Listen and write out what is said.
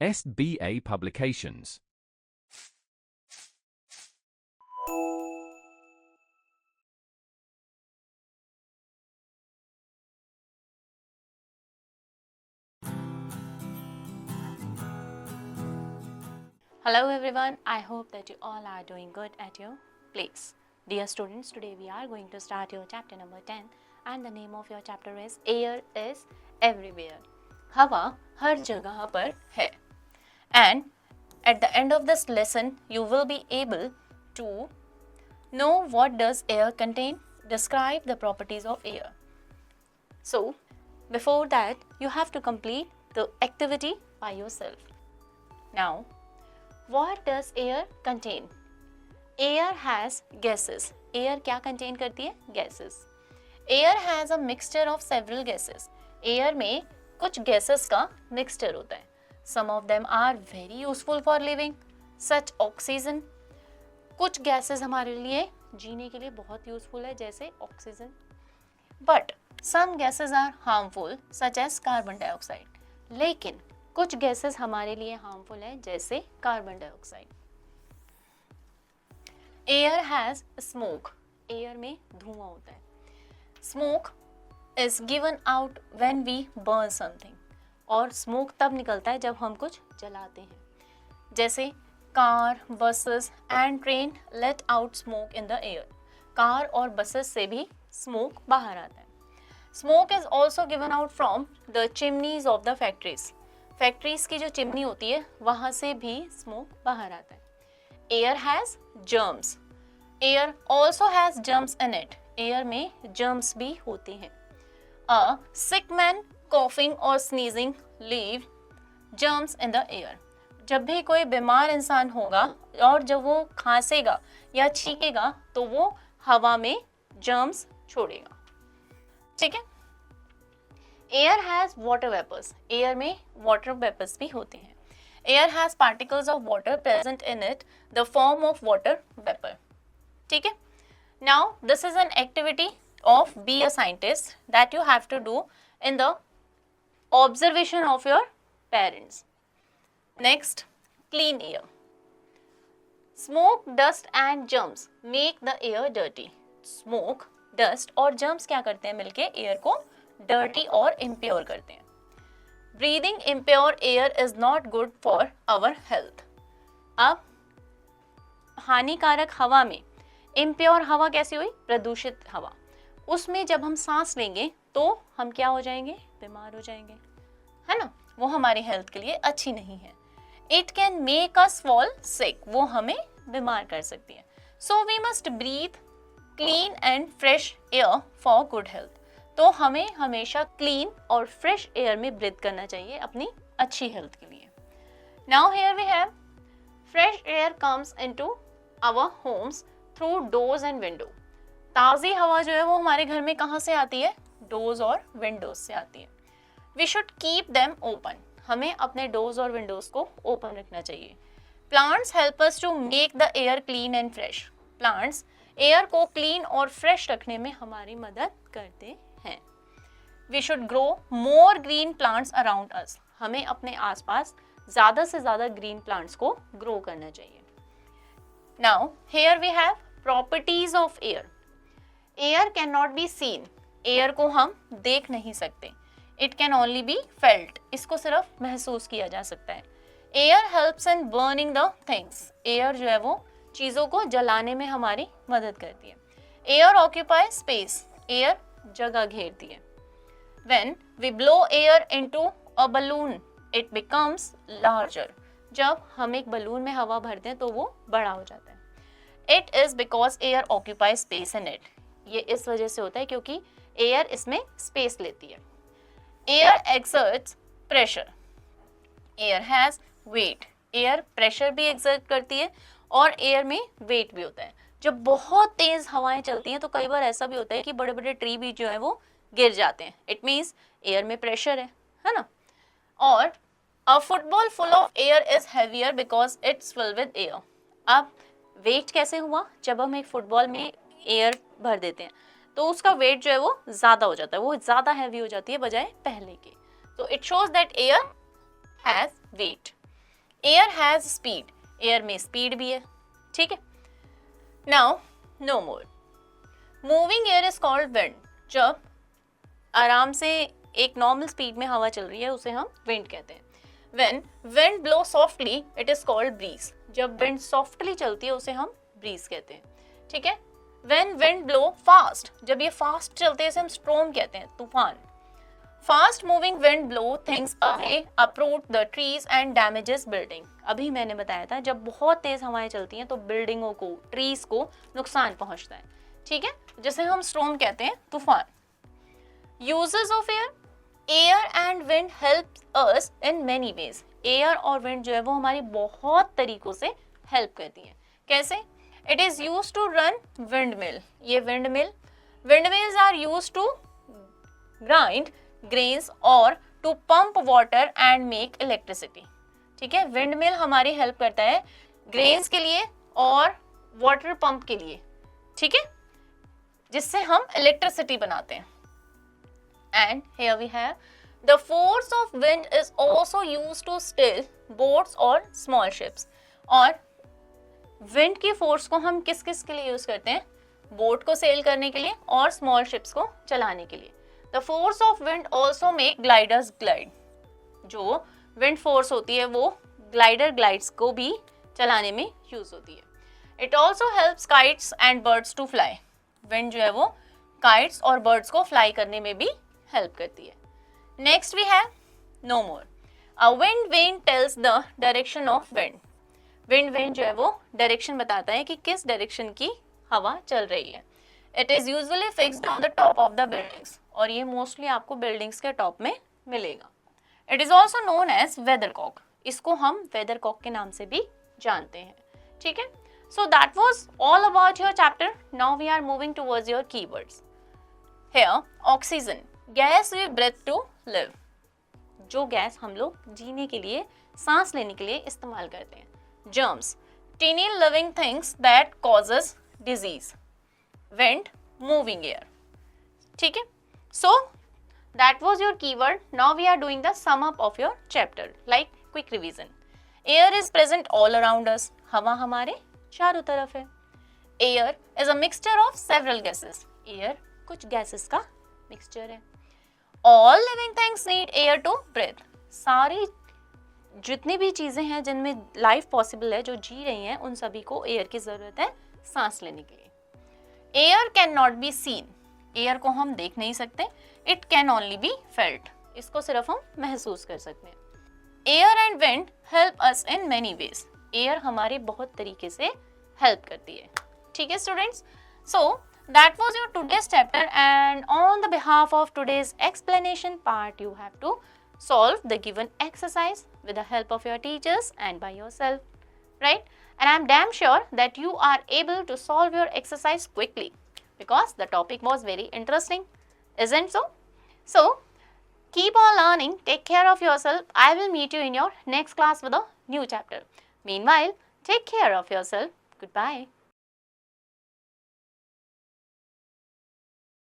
SBA Publications. Hello everyone, I hope that you all are doing good at your place. Dear students, today we are going to start your chapter number 10 and the name of your chapter is Air is Everywhere. हवा हर जगह पर है. And at the end of this lesson, you will be able to know what does air contain, describe the properties of air. So, before that, you have to complete the activity by yourself. Now, what does air contain? Air has gases. Air क्या contain करती है? Gases. Air has a mixture of several gases. Air में कुछ gases का mixture होता है. Some of them are very useful for living, such oxygen. कुछ gases हमारे लिए जीने के लिए बहुत useful है, जैसे oxygen. But some gases are harmful, such as carbon dioxide. लेकिन कुछ गैसेस हमारे लिए हार्मफुल है, जैसे carbon dioxide. Air has smoke. Air में धुआं होता है. Smoke is given out when we burn something. और स्मोक तब निकलता है जब हम कुछ जलाते हैं, जैसे car, buses and train let out smoke in the air. Car और बसेस से भी स्मोक बाहर आता है. Smoke is also given out from the chimneys of the factories. Factories की जो चिमनी होती है वहाँ से भी स्मोक बाहर आता है. Air has germs. Air also has germs in it. Air में जर्म्स भी होते हैं. अ सिक मैन कॉफिंग और sneezing leave germs in the air. जब भी कोई बीमार इंसान होगा और जब वो खांसेगा या छींकेगा तो वो हवा में जर्म्स छोड़ेगा. ठीक है. Air has water vapours. Air में वाटर वेपर्स भी होते हैं. Air has particles of water present in it the form of water vapour. ठीक है. Now this is an activity of be a scientist that you have to do in the observation of your parents. Next, clean air. Smoke, dust and germs make the air dirty. Smoke, dust और germs क्या करते हैं मिलके air को dirty और impure करते हैं. Breathing impure air is not good for our health. अब हानिकारक हवा में, इम्प्योर हवा कैसी हुई? प्रदूषित हवा. उसमें जब हम सांस लेंगे तो हम क्या हो जाएंगे? बीमार हो जाएंगे, है ना. वो हमारी हेल्थ के लिए अच्छी नहीं है. It can make us fall sick. वो हमें बीमार कर सकती है. So we must breathe clean and fresh air for good health. तो हमें हमेशा क्लीन और फ्रेश एयर में ब्रीथ करना चाहिए अपनी अच्छी हेल्थ के लिए. Now here we have fresh air comes into our homes through doors and window. ताज़ी हवा जो है वो हमारे घर में कहाँ से आती है? डोर्स और विंडोज से आती है. We should keep them open. हमें अपने डोर्स और विंडोज को ओपन रखना चाहिए. Plants help us to make the air clean and fresh. Plants air को क्लीन और फ्रेश रखने में हमारी मदद करते हैं. We should grow more green plants around us. हमें अपने आसपास ज़्यादा से ज़्यादा ग्रीन प्लांट्स को ग्रो करना चाहिए. Now here we have properties of air. Air can not be seen. Air को हम देख नहीं सकते. It can only be felt. इसको सिर्फ महसूस किया जा सकता है. Air helps in burning the things. Air जो है वो चीज़ों को जलाने में हमारी मदद करती है. Air occupy space. एयर जगह घेरती है. When we blow air into a balloon, it becomes larger. जब हम एक बलून में हवा भरते हैं तो वो बड़ा हो जाता है. It is because air occupies space in it. ये इस वजह से होता है क्योंकि एयर इसमें स्पेस लेती है. Air exerts pressure. Air has weight. Air pressure भी एक्सर्ट करती है और एयर में वेट भी होता है. जब बहुत तेज हवाएं चलती हैं तो कई बार ऐसा भी होता है कि बड़े बड़े ट्री भी जो है वो गिर जाते हैं. इट मीन्स एयर में प्रेशर है ना. और a football full of air is heavier because it's fill with air. अब वेट कैसे हुआ? जब हम एक फुटबॉल में एयर भर देते हैं तो उसका वेट जो है वो ज़्यादा हो जाता है, वो ज़्यादा हैवी हो जाती है बजाय पहले के. तो it shows that air has weight. Air has speed, air में स्पीड भी है, ठीक है। Now no more, moving air is called wind, जब आराम से एक नॉर्मल स्पीड में हवा चल रही है उसे हम विंड कहते हैं। When wind blow softly it is called breeze, जब विंड सॉफ्टली चलती है उसे हम ब्रीज कहते हैं, ठीक है। व्हेन विंड ब्लो फास्ट, जब ये फास्ट चलते हैं इसे हम स्टॉर्म कहते हैं, तूफान। Fast moving wind blow things away, अप्रूट the trees and damages building, अभी मैंने बताया था जब बहुत तेज हवाएं चलती हैं तो बिल्डिंगों को, ट्रीज को नुकसान पहुंचता है, ठीक है, जिसे हम स्टॉर्म कहते हैं, तूफान। Uses of air, air and wind help us in many ways, air और विंड जो है वो हमारी बहुत तरीकों से हेल्प करती है। कैसे? It is use to run wind mill, ये wind mills are use to grind grains और to pump water and make electricity, ठीक है। विंड मिल हमारी हेल्प करता है ग्रेन्स के लिए और वाटर पंप के लिए, ठीक है, जिससे हम इलेक्ट्रिसिटी बनाते हैं। And here we have the force of wind is also used to still boats और स्मॉल शिप्स, और विंड की फोर्स को हम किस किस के लिए यूज करते हैं? बोट को सेल करने के लिए और स्मॉल शिप्स को चलाने के लिए। The force of wind also make gliders glide, जो विंड फोर्स होती है वो ग्लाइड्स को भी चलाने में यूज होती है। It also helps kites and birds to fly, wind जो है वो काइट्स और बर्ड्स को फ्लाई करने में भी हेल्प करती है। Next we have no more, a wind vane tells the direction of wind, wind जो है वो डायरेक्शन बताता है कि किस डायरेक्शन की हवा चल रही है। It is usually fixed on the top of the buildings, और ये मोस्टली आपको बिल्डिंग्स के टॉप में मिलेगा। It is also known as weathercock, इसको हम वेदरकॉक के नाम से भी जानते हैं, ठीक है। So that was all about your chapter. Now we are moving towards your keywords. Here oxygen, gas we breathe to live, जो गैस हम लोग जीने के लिए, सांस लेने के लिए इस्तेमाल करते हैं। Germs, tiny living things that causes disease. Wind, moving air. ठीक है? So that was your keyword. Now we are doing the sum up of your chapter. Like quick revision. Air is present all around us. हवा हमारे चारों तरफ है. Air is a mixture of several gases. Air कुछ gases का mixture है. All living things need air to breathe. सारी जितनी भी चीज़ें हैं जिनमें लाइफ पॉसिबल है, जो जी रही हैं, उन सभी को एयर की ज़रूरत है सांस लेने के लिए। Air can not be seen, air को हम देख नहीं सकते। It can only be felt, इसको सिर्फ हम महसूस कर सकते हैं। Air and wind help us in many ways, air हमारे बहुत तरीके से हेल्प करती है, ठीक है students. So that was your today's chapter, and on the behalf of today's explanation part you have to solve the given exercise with the help of your teachers and by yourself, right? And I am damn sure that you are able to solve your exercise quickly because the topic was very interesting, isn't so? So keep on learning, take care of yourself. I will meet you in your next class with a new chapter. Meanwhile, take care of yourself. Goodbye.